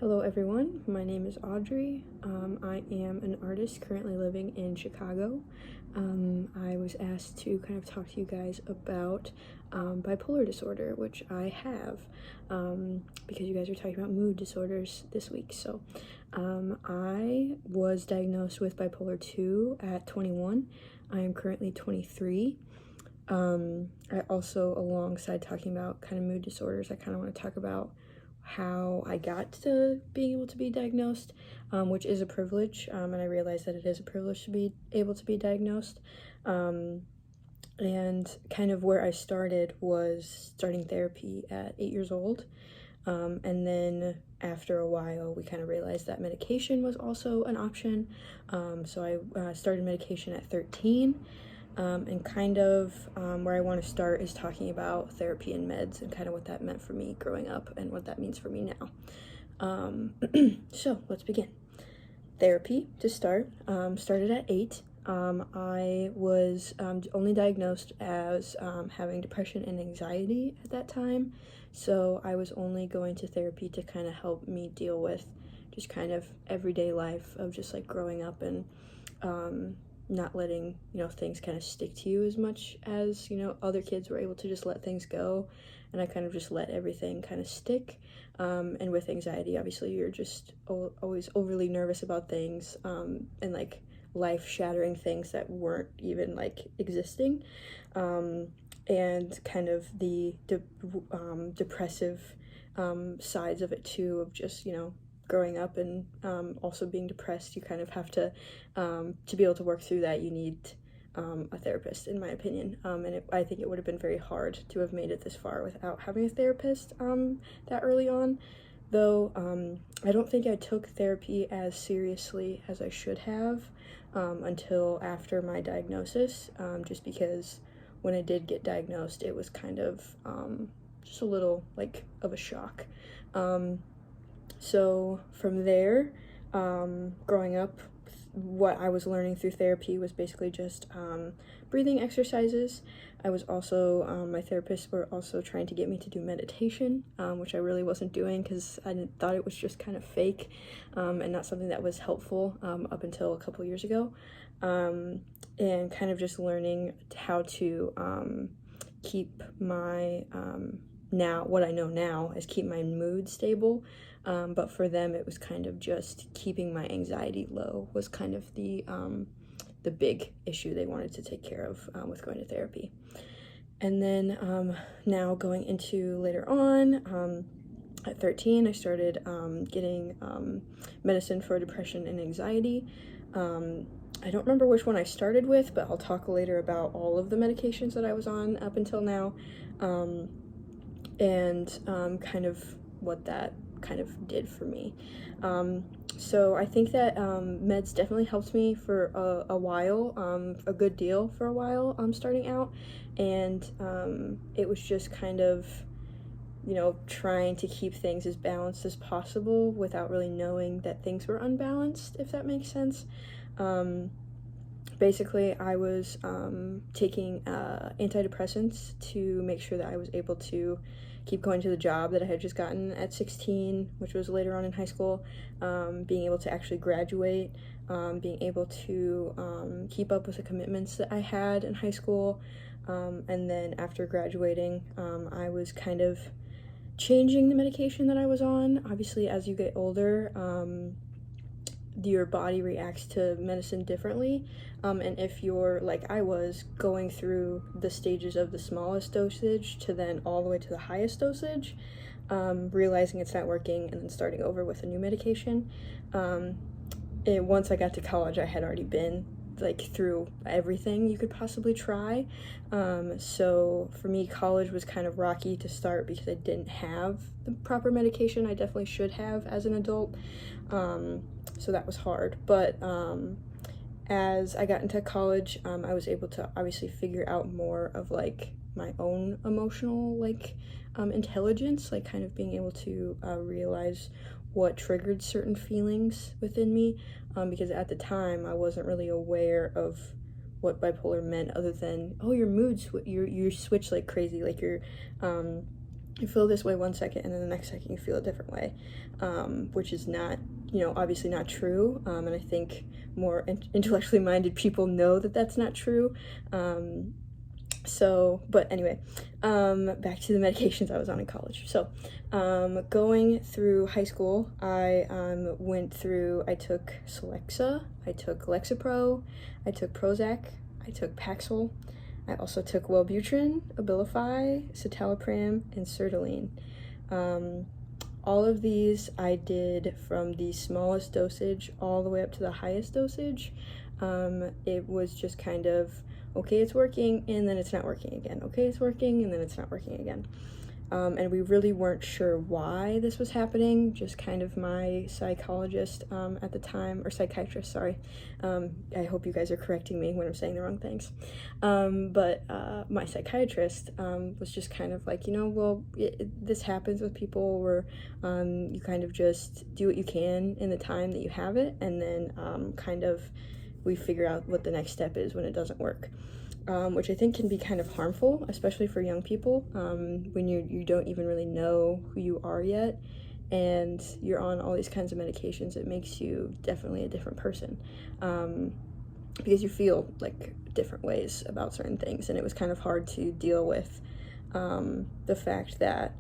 Hello everyone, my name is Audrey. I am an artist currently living in Chicago. I was asked to kind of talk to you guys about bipolar disorder, which I have, because you guys are talking about mood disorders this week. So I was diagnosed with bipolar 2 at 21. I am currently 23. I also, alongside talking about kind of mood disorders, I kind of want to talk about how I got to being able to be diagnosed, which is a privilege, and I realize that it is a privilege to be able to be diagnosed. And kind of where I started was starting therapy at 8 years old. And then after a while, we kind of realized that medication was also an option. So I started medication at 13. And kind of where I want to start is talking about therapy and meds and kind of what that meant for me growing up and what that means for me now. So let's begin. Therapy, to start, started at 8. I was only diagnosed as having depression and anxiety at that time, so I was only going to therapy to kind of help me deal with just kind of everyday life of just like growing up and not letting, things kind of stick to you as much as, other kids were able to just let things go. And I kind of just let everything kind of stick. And with anxiety, obviously, you're just always overly nervous about things, and like life-shattering things that weren't even like existing. And kind of the depressive sides of it too, of just, growing up and also being depressed. You kind of have to be able to work through that, you need a therapist, in my opinion. And I think it would have been very hard to have made it this far without having a therapist that early on. Though I don't think I took therapy as seriously as I should have until after my diagnosis, just because when I did get diagnosed, it was kind of just a little like of a shock. So from there, growing up, what I was learning through therapy was basically just breathing exercises. I was also, my therapists were also trying to get me to do meditation, which I really wasn't doing because I thought it was just kind of fake and not something that was helpful up until a couple years ago. And kind of just learning how to keep my, what I know now is keep my mood stable. But for them, it was kind of just keeping my anxiety low was kind of the big issue they wanted to take care of with going to therapy. And then now going into later on, at 13, I started getting medicine for depression and anxiety. I don't remember which one I started with, but I'll talk later about all of the medications that I was on up until now, and kind of what that kind of did for me. So I think that meds definitely helped me for a while, a good deal for a while starting out, and it was just kind of, trying to keep things as balanced as possible without really knowing that things were unbalanced, if that makes sense. Basically, I was taking antidepressants to make sure that I was able to keep going to the job that I had just gotten at 16, which was later on in high school, being able to actually graduate, being able to keep up with the commitments that I had in high school, and then after graduating, I was kind of changing the medication that I was on. Obviously, as you get older, your body reacts to medicine differently, and if you're like I was going through the stages of the smallest dosage to then all the way to the highest dosage, realizing it's not working and then starting over with a new medication, once I got to college, I had already been like through everything you could possibly try, so for me, college was kind of rocky to start because I didn't have the proper medication I definitely should have as an adult. So that was hard, but as I got into college, I was able to obviously figure out more of like my own emotional intelligence, like kind of being able to realize what triggered certain feelings within me, because at the time I wasn't really aware of what bipolar meant other than, oh, your mood you switch like crazy, like you feel this way one second and then the next second you feel a different way, which is not, you know, obviously not true. And I think more intellectually minded people know that that's not true. But anyway, back to the medications I was on in college. So, going through high school, I took Celexa, I took Lexapro, I took Prozac, I took Paxil, I also took Wellbutrin, Abilify, citalopram, and sertraline. All of these I did from the smallest dosage all the way up to the highest dosage. It was just kind of, okay, it's working, and then it's not working again. Okay, it's working, and then it's not working again. And we really weren't sure why this was happening. Just kind of my psychologist at the time, or psychiatrist, sorry. I hope you guys are correcting me when I'm saying the wrong things. But my psychiatrist was just kind of like, you know, well, this happens with people where you kind of just do what you can in the time that you have it, and then kind of we figure out what the next step is when it doesn't work. Which I think can be kind of harmful, especially for young people, when you don't even really know who you are yet, and you're on all these kinds of medications. It makes you definitely a different person, because you feel like different ways about certain things, and it was kind of hard to deal with the fact that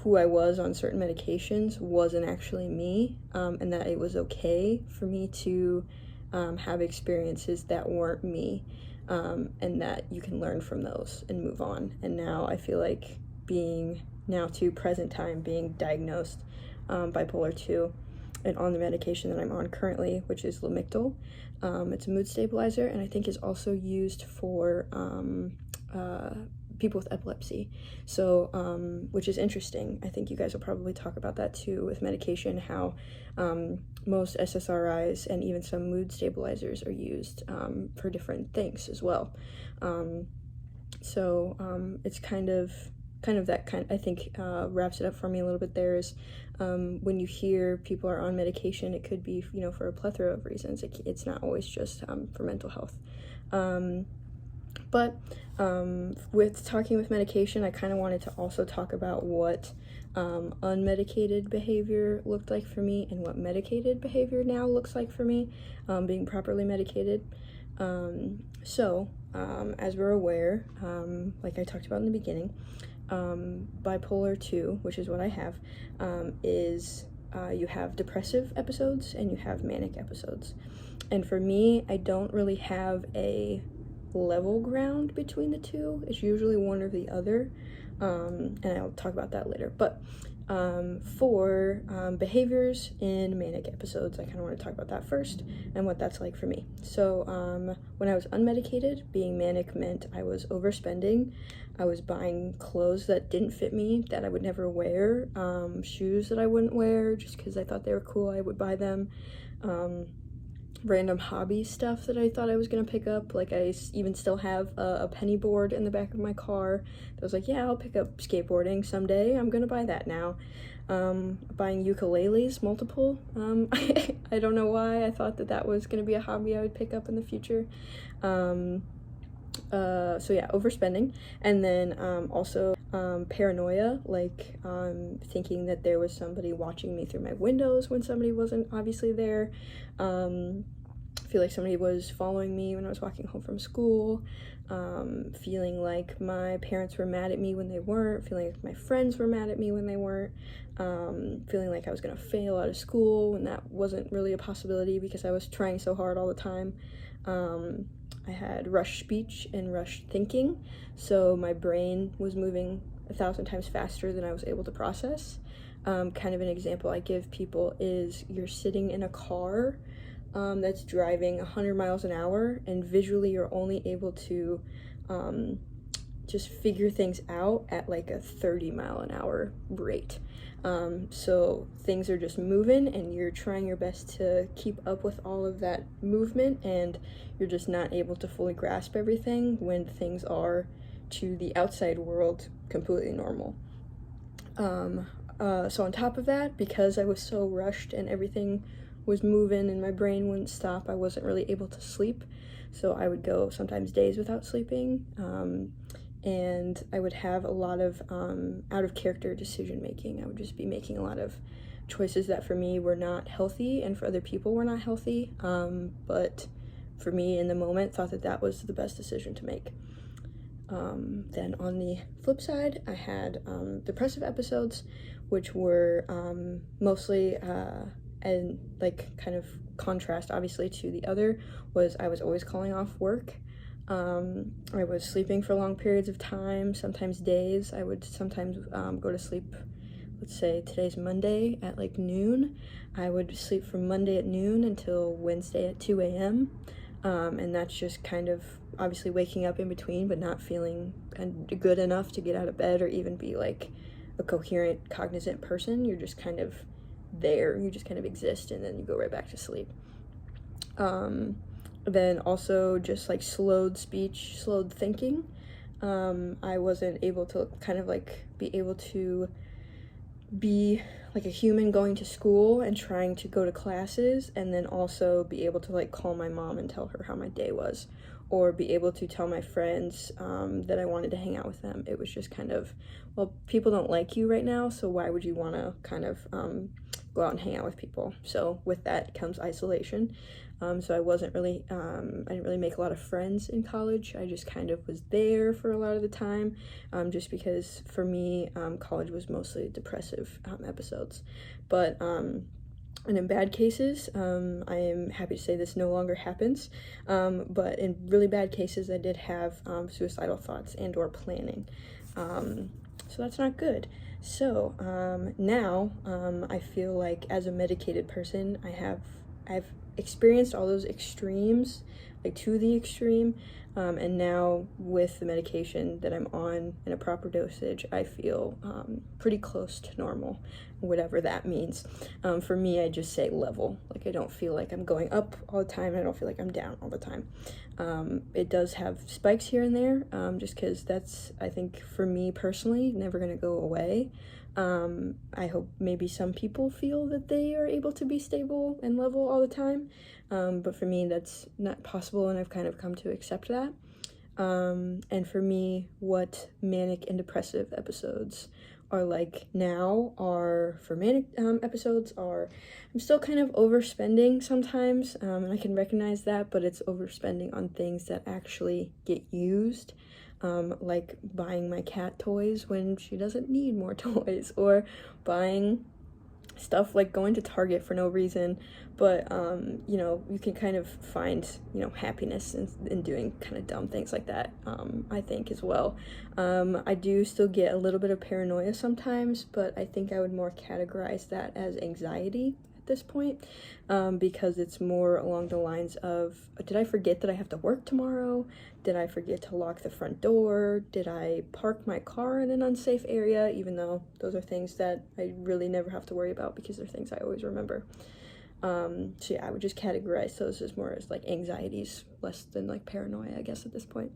who I was on certain medications wasn't actually me, and that it was okay for me to have experiences that weren't me. And that you can learn from those and move on. And now I feel like present time, being diagnosed bipolar 2 and on the medication that I'm on currently, which is Lamictal. It's a mood stabilizer, and I think is also used for people with epilepsy. So, which is interesting. I think you guys will probably talk about that too with medication, how most SSRIs and even some mood stabilizers are used for different things as well. It's kind of that kind, I think, wraps it up for me a little bit there is when you hear people are on medication, it could be, you know, for a plethora of reasons. It's not always just for mental health. With talking with medication, I kind of wanted to also talk about what unmedicated behavior looked like for me and what medicated behavior now looks like for me, being properly medicated. As we're aware, like I talked about in the beginning, bipolar 2, which is what I have, is you have depressive episodes and you have manic episodes. And for me, I don't really have a level ground between the two. It's usually one or the other, and I'll talk about that later. But for behaviors in manic episodes, I kind of want to talk about that first and what that's like for me. So when I was unmedicated, being manic meant I was overspending. I was buying clothes that didn't fit me, that I would never wear, shoes that I wouldn't wear just because I thought they were cool, I would buy them. Random hobby stuff that I thought I was gonna pick up. Like I even still have a penny board in the back of my car that was like, yeah, I'll pick up skateboarding someday, I'm gonna buy that now. Buying ukuleles, multiple. I don't know why I thought that was gonna be a hobby I would pick up in the future. Overspending. And then also paranoia, like thinking that there was somebody watching me through my windows when somebody wasn't obviously there. I feel like somebody was following me when I was walking home from school, feeling like my parents were mad at me when they weren't, feeling like my friends were mad at me when they weren't, feeling like I was gonna fail out of school when that wasn't really a possibility because I was trying so hard all the time. I had rushed speech and rushed thinking, so my brain was moving 1,000 times faster than I was able to process. Kind of an example I give people is you're sitting in a car that's driving 100 miles an hour, and visually you're only able to just figure things out at like a 30 mile an hour rate. So things are just moving and you're trying your best to keep up with all of that movement, and you're just not able to fully grasp everything when things are, to the outside world, completely normal. So on top of that, because I was so rushed and everything was moving and my brain wouldn't stop, I wasn't really able to sleep. So I would go sometimes days without sleeping. and I would have a lot of out of character decision making. I would just be making a lot of choices that for me were not healthy and for other people were not healthy, but for me in the moment thought that that was the best decision to make. Then on the flip side, I had depressive episodes, which were mostly and like kind of contrast obviously to the other was I was always calling off work. I was sleeping for long periods of time, sometimes days. I would sometimes go to sleep, let's say today's Monday at like noon. I would sleep from Monday at noon until Wednesday at 2 a.m. And that's just kind of obviously waking up in between, but not feeling good enough to get out of bed or even be like a coherent, cognizant person. You're just kind of there, you just kind of exist, and then you go right back to sleep. Then also just like slowed speech, slowed thinking. I wasn't able to kind of like be able to be like a human going to school and trying to go to classes, and then also be able to like call my mom and tell her how my day was, or be able to tell my friends that I wanted to hang out with them. It was just kind of, well, people don't like you right now, so why would you want to kind of go out and hang out with people? So with that comes isolation. So I wasn't really, I didn't really make a lot of friends in college. I just kind of was there for a lot of the time, just because for me, college was mostly depressive episodes. But and in bad cases, I am happy to say this no longer happens, but in really bad cases, I did have suicidal thoughts and or planning. So that's not good. So now I feel like as a medicated person, I've experienced all those extremes, like to the extreme, and now with the medication that I'm on in a proper dosage, I feel pretty close to normal, whatever that means. For me, I just say level. Like I don't feel like I'm going up all the time, I don't feel like I'm down all the time. It does have spikes here and there, just because that's, I think for me personally, never gonna go away. I hope maybe some people feel that they are able to be stable and level all the time, but for me that's not possible, and I've kind of come to accept that. And for me, what manic and depressive episodes are like now are, for manic episodes are, I'm still kind of overspending sometimes, and I can recognize that, but it's overspending on things that actually get used. Like buying my cat toys when she doesn't need more toys, or buying stuff like going to Target for no reason, but you know, you can kind of find, you know, happiness in doing kind of dumb things like that, I think as well. I do still get a little bit of paranoia sometimes, but I think I would more categorize that as anxiety this point, because it's more along the lines of, did I forget that I have to work tomorrow? Did I forget to lock the front door? Did I park my car in an unsafe area? Even though those are things that I really never have to worry about because they're things I always remember. So yeah, I would just categorize those as more as like anxieties, less than like paranoia, I guess, at this point.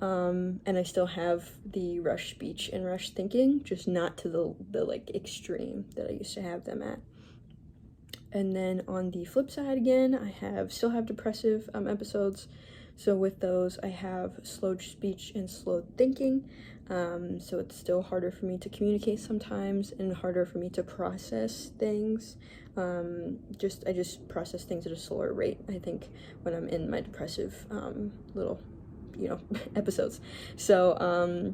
And I still have the rush speech and rush thinking, just not to the like extreme that I used to have them at. And then on the flip side again, I still have depressive episodes. So with those, I have slowed speech and slowed thinking. So it's still harder for me to communicate sometimes, and harder for me to process things. I just process things at a slower rate, I think, when I'm in my depressive little, you know, episodes. So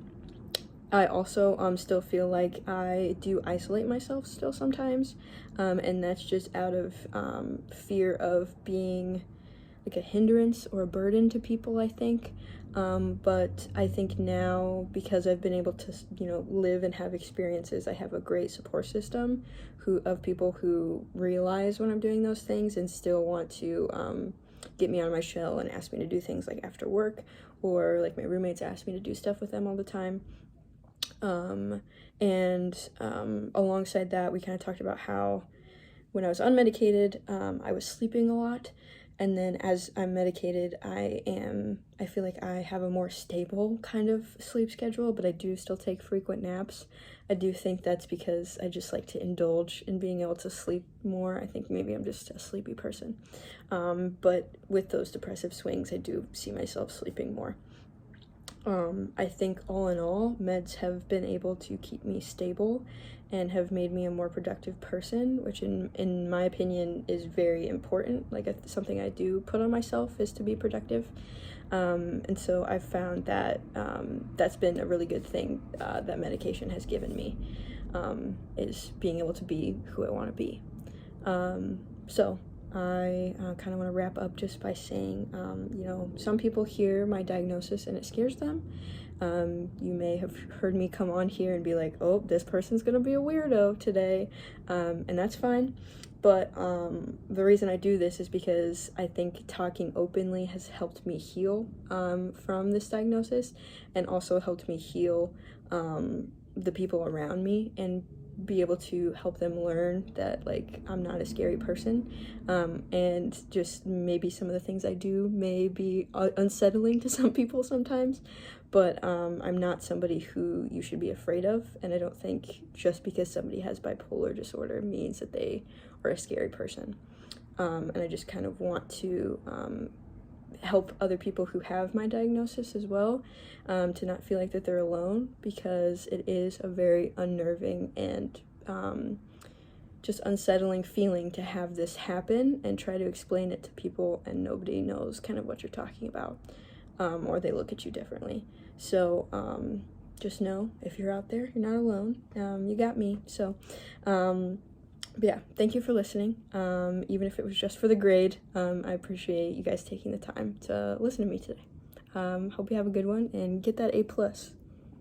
I also still feel like I do isolate myself still sometimes, and that's just out of fear of being like a hindrance or a burden to people, I think. But I think now, because I've been able to, you know, live and have experiences, I have a great support system of people who realize when I'm doing those things and still want to get me out of my shell and ask me to do things like after work, or like my roommates ask me to do stuff with them all the time. Alongside that, we kind of talked about how when I was unmedicated, I was sleeping a lot, and then as I'm medicated, I feel like I have a more stable kind of sleep schedule, but I do still take frequent naps. I do think that's because I just like to indulge in being able to sleep more. I think maybe I'm just a sleepy person. But with those depressive swings, I do see myself sleeping more. I think all in all, meds have been able to keep me stable and have made me a more productive person, which in my opinion is very important. Like something I do put on myself is to be productive. And so I've found that that's been a really good thing that medication has given me, is being able to be who I want to be. So I kind of want to wrap up just by saying, you know, some people hear my diagnosis and it scares them. You may have heard me come on here and be like, oh, this person's gonna be a weirdo today, and that's fine. But the reason I do this is because I think talking openly has helped me heal from this diagnosis, and also helped me heal the people around me and be able to help them learn that, like, I'm not a scary person, and just maybe some of the things I do may be unsettling to some people sometimes, but I'm not somebody who you should be afraid of, and I don't think just because somebody has bipolar disorder means that they are a scary person. And I just kind of want to help other people who have my diagnosis as well, to not feel like that they're alone, because it is a very unnerving and just unsettling feeling to have this happen and try to explain it to people and nobody knows kind of what you're talking about, or they look at you differently. So just know, if you're out there, you're not alone. You got me. So yeah, thank you for listening. Even if it was just for the grade, I appreciate you guys taking the time to listen to me today. Hope you have a good one and get that A+.